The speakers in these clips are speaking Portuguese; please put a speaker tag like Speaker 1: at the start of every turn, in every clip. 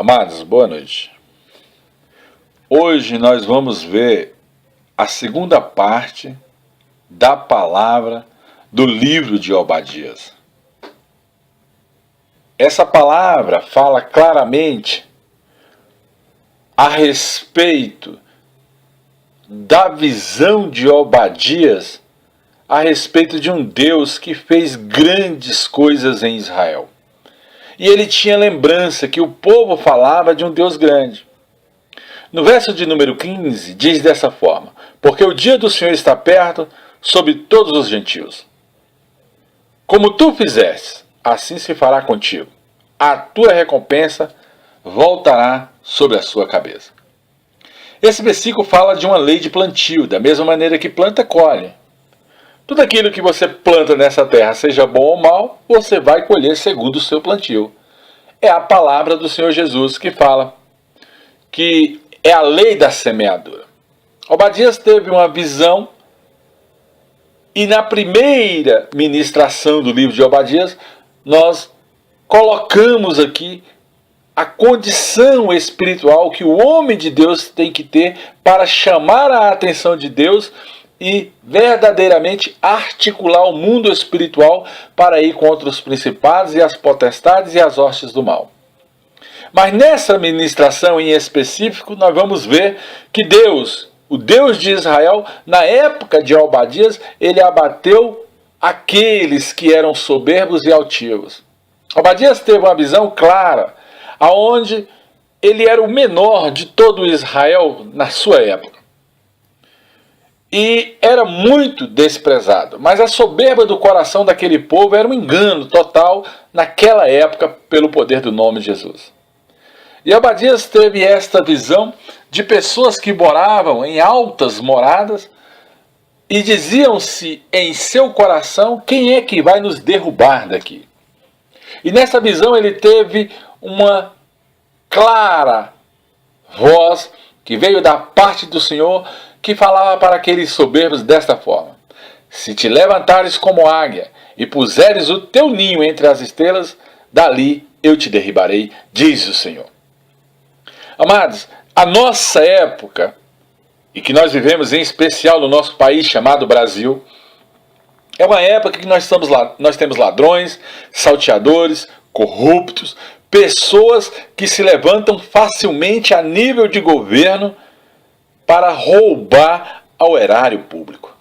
Speaker 1: Amados, boa noite. Hoje nós vamos ver a segunda parte da palavra do livro de Obadias. Essa palavra fala claramente a respeito da visão de Obadias a respeito de um Deus que fez grandes coisas em Israel. E ele tinha lembrança que o povo falava de um Deus grande. No verso de número 15, diz dessa forma: porque o dia do Senhor está perto sobre todos os gentios. Como tu fizeste, assim se fará contigo. A tua recompensa voltará sobre a sua cabeça. Esse versículo fala de uma lei de plantio, da mesma maneira que planta, colhe. Tudo aquilo que você planta nessa terra, seja bom ou mal, você vai colher segundo o seu plantio. É a palavra do Senhor Jesus que fala que é a lei da semeadura. Obadias teve uma visão e na primeira ministração do livro de Obadias, nós colocamos aqui a condição espiritual que o homem de Deus tem que ter para chamar a atenção de Deus e verdadeiramente articular o mundo espiritual para ir contra os principados e as potestades e as hostes do mal. Mas nessa ministração em específico, nós vamos ver que Deus, o Deus de Israel, na época de Obadias, ele abateu aqueles que eram soberbos e altivos. Obadias teve uma visão clara, aonde ele era o menor de todo Israel na sua época. E era muito desprezado. Mas a soberba do coração daquele povo era um engano total naquela época pelo poder do nome de Jesus. E Obadias teve esta visão de pessoas que moravam em altas moradas e diziam-se em seu coração: quem é que vai nos derrubar daqui? E nessa visão ele teve uma clara voz que veio da parte do Senhor, que falava para aqueles soberbos desta forma: se te levantares como águia e puseres o teu ninho entre as estrelas, dali eu te derribarei, diz o Senhor. Amados, a nossa época, e que nós vivemos em especial no nosso país chamado Brasil, é uma época que nós temos ladrões, salteadores, corruptos, pessoas que se levantam facilmente a nível de governo para roubar ao erário público.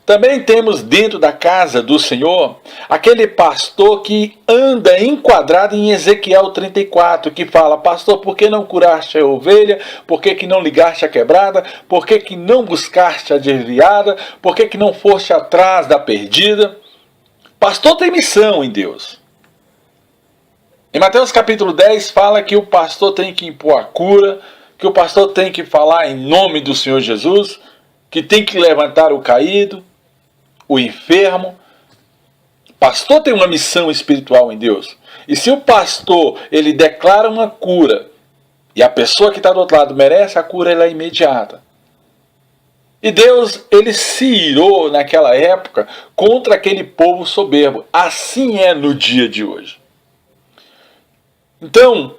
Speaker 1: Também temos dentro da casa do Senhor aquele pastor que anda enquadrado em Ezequiel 34, que fala: pastor, por que não curaste a ovelha? Por que não ligaste a quebrada? Por que não buscaste a desviada? Por que não foste atrás da perdida? Pastor tem missão em Deus. Em Mateus capítulo 10 fala que o pastor tem que impor a cura, que o pastor tem que falar em nome do Senhor Jesus, que tem que levantar o caído, o enfermo. O pastor tem uma missão espiritual em Deus. E se o pastor ele declara uma cura e a pessoa que está do outro lado merece a cura, ela é imediata. E Deus ele se irou naquela época contra aquele povo soberbo. Assim é no dia de hoje. Então,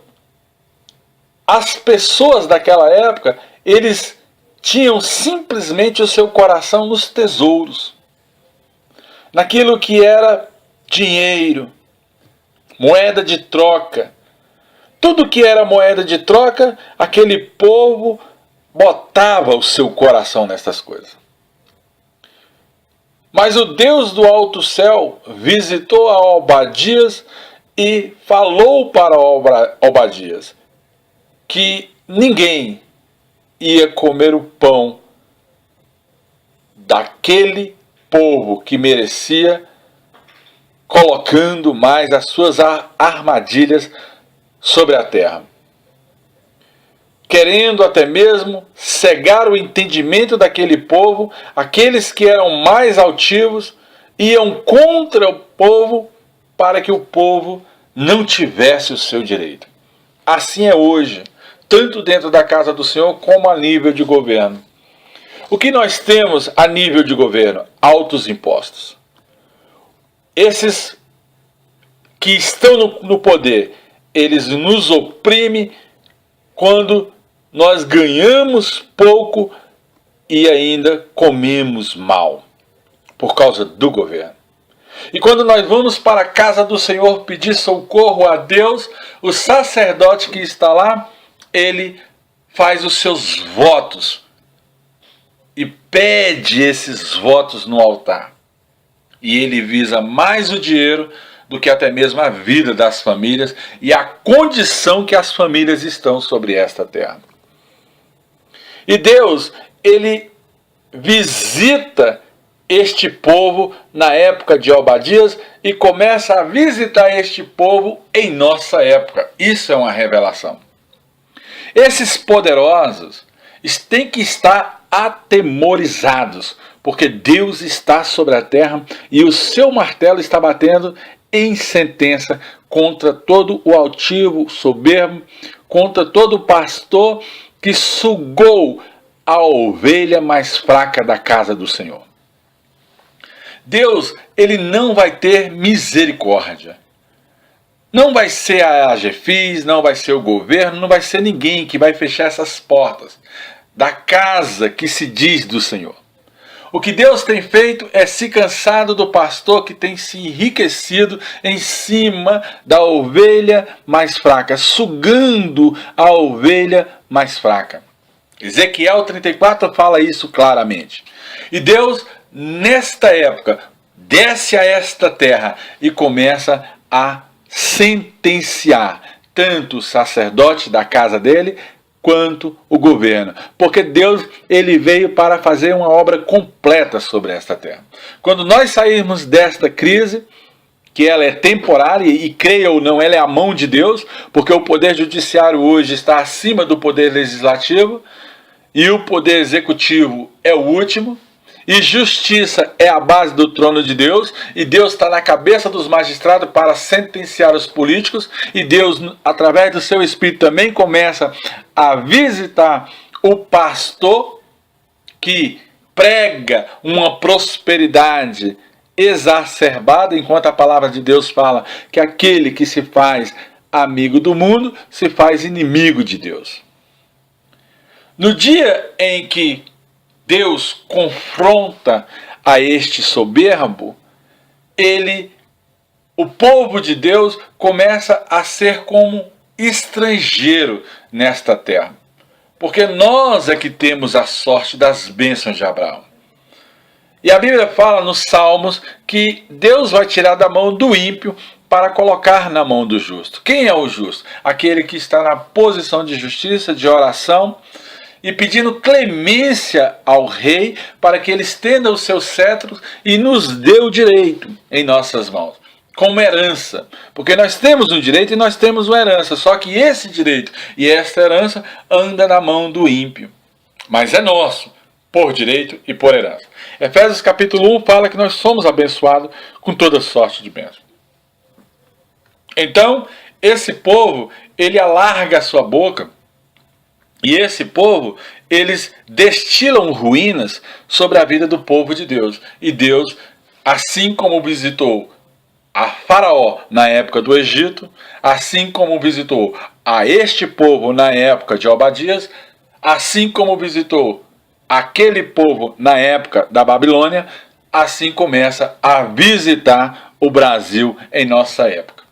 Speaker 1: as pessoas daquela época, eles tinham simplesmente o seu coração nos tesouros, naquilo que era dinheiro, moeda de troca. Tudo que era moeda de troca, aquele povo botava o seu coração nessas coisas. Mas o Deus do alto céu visitou a Obadias e falou para Obadias que ninguém ia comer o pão daquele povo que merecia, colocando mais as suas armadilhas sobre a terra, querendo até mesmo cegar o entendimento daquele povo. Aqueles que eram mais altivos iam contra o povo para que o povo não tivesse o seu direito. Assim é hoje, tanto dentro da casa do Senhor como a nível de governo. O que nós temos a nível de governo? Altos impostos. Esses que estão no poder, eles nos oprimem quando nós ganhamos pouco e ainda comemos mal por causa do governo. E quando nós vamos para a casa do Senhor pedir socorro a Deus, o sacerdote que está lá, ele faz os seus votos e pede esses votos no altar. E ele visa mais o dinheiro do que até mesmo a vida das famílias e a condição que as famílias estão sobre esta terra. E Deus, ele visita este povo na época de Obadias e começa a visitar este povo em nossa época. Isso é uma revelação. Esses poderosos têm que estar atemorizados, porque Deus está sobre a terra e o seu martelo está batendo em sentença contra todo o altivo, soberbo, contra todo pastor que sugou a ovelha mais fraca da casa do Senhor. Deus, ele não vai ter misericórdia. Não vai ser a AGFIS, não vai ser o governo, não vai ser ninguém que vai fechar essas portas da casa que se diz do Senhor. O que Deus tem feito é se cansado do pastor que tem se enriquecido em cima da ovelha mais fraca, sugando a ovelha mais fraca. Ezequiel 34 fala isso claramente. E Deus, nesta época, desce a esta terra e começa a sentenciar tanto o sacerdote da casa dele quanto o governo, porque Deus, ele veio para fazer uma obra completa sobre esta terra. Quando nós sairmos desta crise, que ela é temporária e creia ou não, ela é a mão de Deus, porque o poder judiciário hoje está acima do poder legislativo e o poder executivo é o último. E justiça é a base do trono de Deus, e Deus está na cabeça dos magistrados para sentenciar os políticos, e Deus, através do seu Espírito, também começa a visitar o pastor que prega uma prosperidade exacerbada, enquanto a palavra de Deus fala que aquele que se faz amigo do mundo se faz inimigo de Deus. No dia em que Deus confronta a este soberbo, o povo de Deus começa a ser como estrangeiro nesta terra. Porque nós é que temos a sorte das bênçãos de Abraão. E a Bíblia fala nos Salmos que Deus vai tirar da mão do ímpio para colocar na mão do justo. Quem é o justo? Aquele que está na posição de justiça, de oração, e pedindo clemência ao rei para que ele estenda os seus cetros e nos dê o direito em nossas mãos, como herança. Porque nós temos um direito e nós temos uma herança, só que esse direito e esta herança anda na mão do ímpio. Mas é nosso, por direito e por herança. Efésios capítulo 1 fala que nós somos abençoados com toda sorte de bênção. Então, esse povo, ele alarga a sua boca. E esse povo, eles destilam ruínas sobre a vida do povo de Deus. E Deus, assim como visitou a Faraó na época do Egito, assim como visitou a este povo na época de Obadias, assim como visitou aquele povo na época da Babilônia, assim começa a visitar o Brasil em nossa época.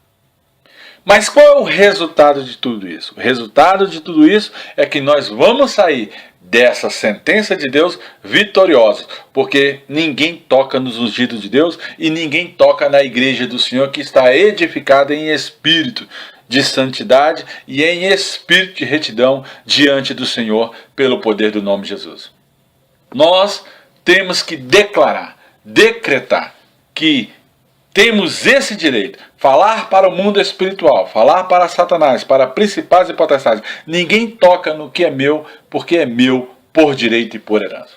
Speaker 1: Mas qual é o resultado de tudo isso? O resultado de tudo isso é que nós vamos sair dessa sentença de Deus vitoriosos, porque ninguém toca nos ungidos de Deus e ninguém toca na igreja do Senhor que está edificada em espírito de santidade e em espírito de retidão diante do Senhor pelo poder do nome de Jesus. Nós temos que decretar que temos esse direito, falar para o mundo espiritual, falar para Satanás, para principados e potestades. Ninguém toca no que é meu, porque é meu por direito e por herança.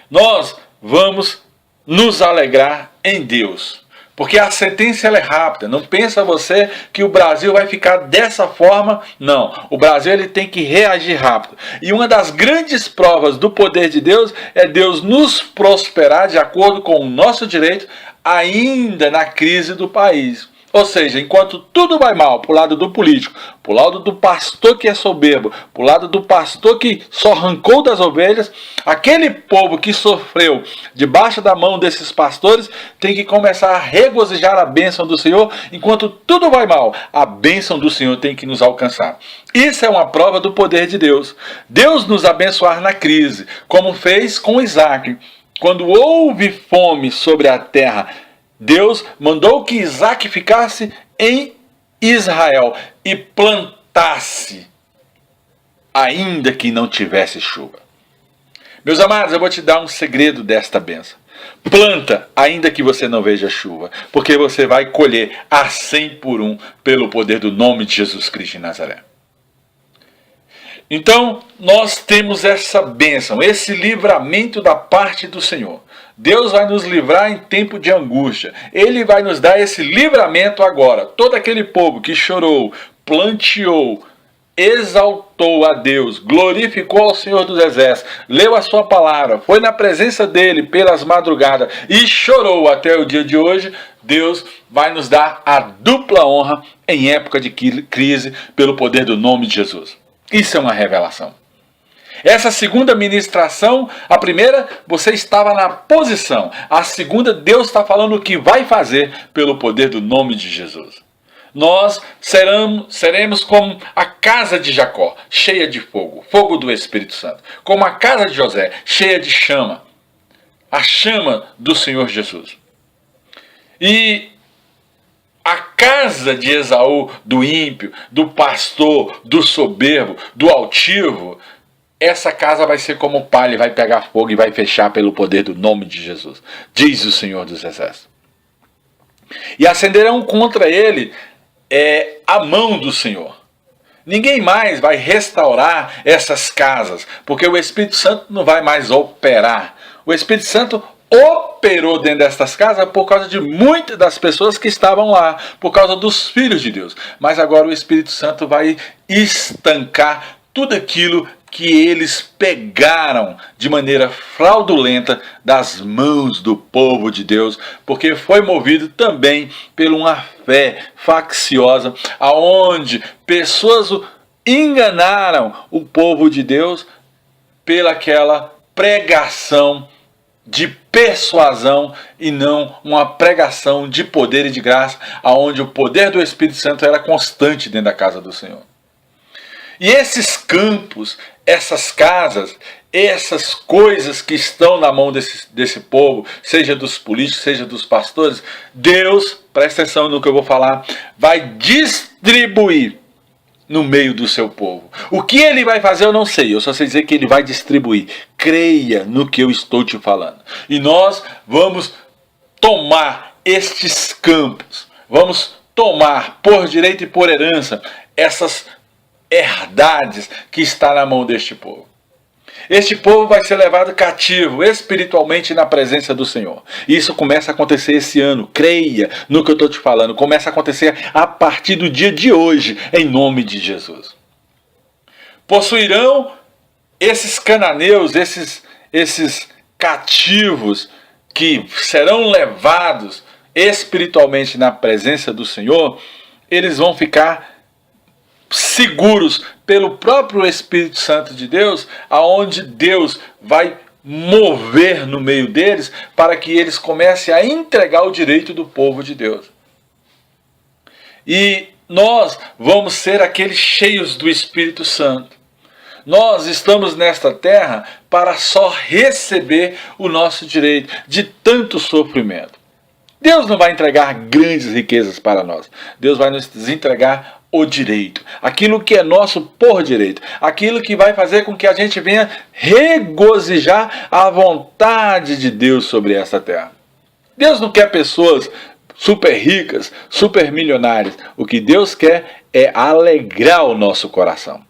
Speaker 1: Nós vamos nos alegrar em Deus, porque a sentença ela é rápida. Não pensa você que o Brasil vai ficar dessa forma. Não, o Brasil ele tem que reagir rápido. E uma das grandes provas do poder de Deus é Deus nos prosperar de acordo com o nosso direito, ainda na crise do país. Ou seja, enquanto tudo vai mal para o lado do político, para o lado do pastor que é soberbo, para o lado do pastor que só arrancou das ovelhas, aquele povo que sofreu debaixo da mão desses pastores tem que começar a regozijar a bênção do Senhor. Enquanto tudo vai mal, a bênção do Senhor tem que nos alcançar. Isso é uma prova do poder de Deus. Deus nos abençoar na crise, como fez com Isaac. Quando houve fome sobre a terra, Deus mandou que Isaac ficasse em Israel e plantasse, ainda que não tivesse chuva. Meus amados, eu vou te dar um segredo desta bênção. Planta, ainda que você não veja chuva, porque você vai colher a 100 por 1 pelo poder do nome de Jesus Cristo de Nazaré. Então, nós temos essa bênção, esse livramento da parte do Senhor. Deus vai nos livrar em tempo de angústia. Ele vai nos dar esse livramento agora. Todo aquele povo que chorou, planteou, exaltou a Deus, glorificou ao Senhor dos Exércitos, leu a sua palavra, foi na presença dele pelas madrugadas e chorou até o dia de hoje, Deus vai nos dar a dupla honra em época de crise pelo poder do nome de Jesus. Isso é uma revelação. Essa segunda ministração, a primeira, você estava na posição. A segunda, Deus está falando o que vai fazer pelo poder do nome de Jesus. Nós seremos como a casa de Jacó, cheia de fogo, fogo do Espírito Santo. Como a casa de José, cheia de chama, a chama do Senhor Jesus. E a casa de Esaú, do ímpio, do pastor, do soberbo, do altivo, essa casa vai ser como palha, vai pegar fogo e vai fechar pelo poder do nome de Jesus, diz o Senhor dos Exércitos. E acenderão contra ele a mão do Senhor. Ninguém mais vai restaurar essas casas, porque o Espírito Santo não vai mais operar. O Espírito Santo operou dentro destas casas por causa de muitas das pessoas que estavam lá, por causa dos filhos de Deus. Mas agora o Espírito Santo vai estancar tudo aquilo que eles pegaram de maneira fraudulenta das mãos do povo de Deus, porque foi movido também por uma fé facciosa, aonde pessoas enganaram o povo de Deus pelaquela pregação de persuasão e não uma pregação de poder e de graça, aonde o poder do Espírito Santo era constante dentro da casa do Senhor. E esses campos, essas casas, essas coisas que estão na mão desse povo, seja dos políticos, seja dos pastores, Deus, presta atenção no que eu vou falar, vai distribuir no meio do seu povo. O que ele vai fazer eu não sei, eu só sei dizer que ele vai distribuir. Creia no que eu estou te falando. E nós vamos tomar estes campos, vamos tomar por direito e por herança essas herdades que está na mão deste povo. Este povo vai ser levado cativo espiritualmente na presença do Senhor. Isso começa a acontecer esse ano. Creia no que eu estou te falando. Começa a acontecer a partir do dia de hoje, em nome de Jesus. Possuirão esses cananeus, esses cativos que serão levados espiritualmente na presença do Senhor, eles vão ficar seguros pelo próprio Espírito Santo de Deus, aonde Deus vai mover no meio deles para que eles comecem a entregar o direito do povo de Deus. E nós vamos ser aqueles cheios do Espírito Santo. Nós estamos nesta terra para só receber o nosso direito de tanto sofrimento. Deus não vai entregar grandes riquezas para nós. Deus vai nos entregar o direito, aquilo que é nosso por direito, aquilo que vai fazer com que a gente venha regozijar a vontade de Deus sobre essa terra. Deus não quer pessoas super ricas, super milionárias. O que Deus quer é alegrar o nosso coração.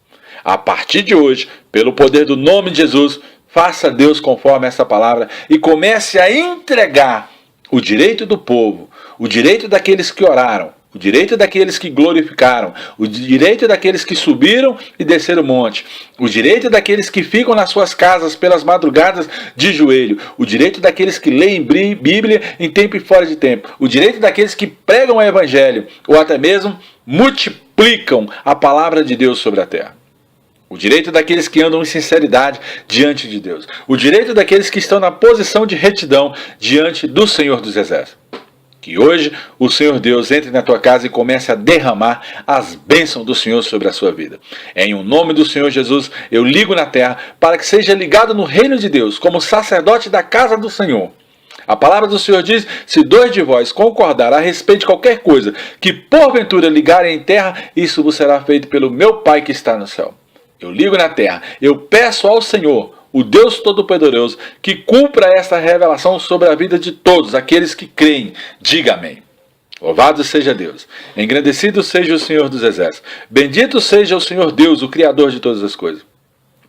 Speaker 1: A partir de hoje, pelo poder do nome de Jesus, faça Deus conforme essa palavra e comece a entregar o direito do povo, o direito daqueles que oraram, o o direito daqueles que glorificaram, o direito daqueles que subiram e desceram o monte, o direito daqueles que ficam nas suas casas pelas madrugadas de joelho, o direito daqueles que leem Bíblia em tempo e fora de tempo, o direito daqueles que pregam o evangelho, ou até mesmo multiplicam a palavra de Deus sobre a terra. O direito daqueles que andam em sinceridade diante de Deus, o direito daqueles que estão na posição de retidão diante do Senhor dos Exércitos. Que hoje o Senhor Deus entre na tua casa e comece a derramar as bênçãos do Senhor sobre a sua vida. Em o nome do Senhor Jesus, eu ligo na terra para que seja ligado no reino de Deus, como sacerdote da casa do Senhor. A palavra do Senhor diz, se 2 de vós concordar a respeito de qualquer coisa que porventura ligarem em terra, isso vos será feito pelo meu Pai que está no céu. Eu ligo na terra, eu peço ao Senhor, o Deus Todo-Poderoso, que cumpra esta revelação sobre a vida de todos aqueles que creem. Diga amém. Louvado seja Deus. Engrandecido seja o Senhor dos Exércitos. Bendito seja o Senhor Deus, o Criador de todas as coisas.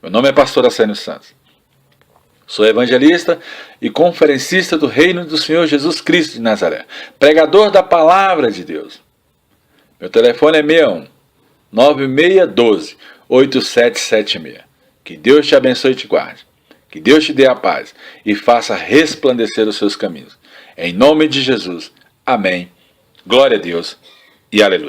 Speaker 1: Meu nome é pastor Assênio Santos. Sou evangelista e conferencista do reino do Senhor Jesus Cristo de Nazaré. Pregador da palavra de Deus. Meu telefone é 61 9612 8776. Que Deus te abençoe e te guarde. Que Deus te dê a paz e faça resplandecer os seus caminhos. Em nome de Jesus. Amém. Glória a Deus e aleluia.